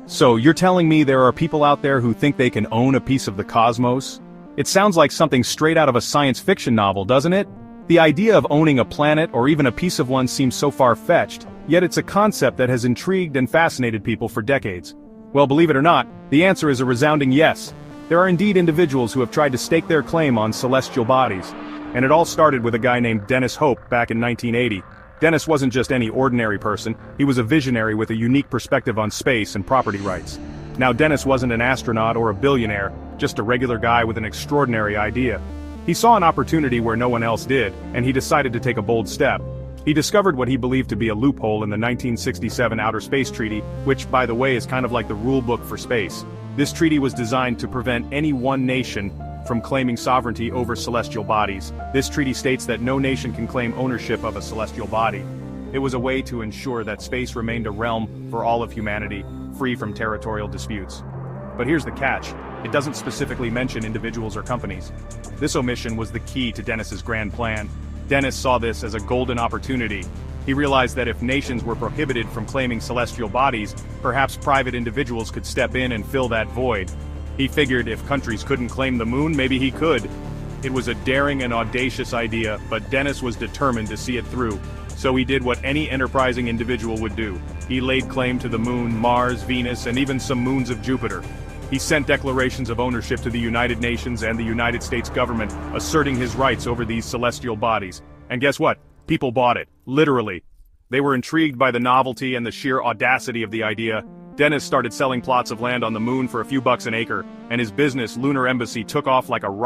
So you're telling me there are people out there who think they can own a piece of the cosmos? It sounds like something straight out of a science fiction novel, doesn't it? The idea of owning a planet or even a piece of one seems so far-fetched, yet it's a concept that has intrigued and fascinated people for decades. Well, believe it or not, the answer is a resounding yes. There are indeed individuals who have tried to stake their claim on celestial bodies. And it all started with a guy named Dennis Hope back in 1980. Dennis wasn't just any ordinary person, he was a visionary with a unique perspective on space and property rights. Now Dennis wasn't an astronaut or a billionaire, just a regular guy with an extraordinary idea. He saw an opportunity where no one else did, and he decided to take a bold step. He discovered what he believed to be a loophole in the 1967 Outer Space Treaty, which, by the way, is kind of like the rule book for space. This treaty was designed to prevent any one nation from claiming sovereignty over celestial bodies. This treaty states that no nation can claim ownership of a celestial body. It was a way to ensure that space remained a realm for all of humanity, free from territorial disputes. But here's the catch. It doesn't specifically mention individuals or companies. This omission was the key to Dennis's grand plan. Dennis saw this as a golden opportunity. He realized that if nations were prohibited from claiming celestial bodies, perhaps private individuals could step in and fill that void. He figured if countries couldn't claim the moon, maybe he could. It was a daring and audacious idea, but Dennis was determined to see it through. So he did what any enterprising individual would do. He laid claim to the moon, Mars, Venus, and even some moons of Jupiter. He sent declarations of ownership to the United Nations and the United States government, asserting his rights over these celestial bodies. And guess what? People bought it, literally. They were intrigued by the novelty and the sheer audacity of the idea. Dennis started selling plots of land on the moon for a few bucks an acre, and his business, Lunar Embassy, took off like a rocket.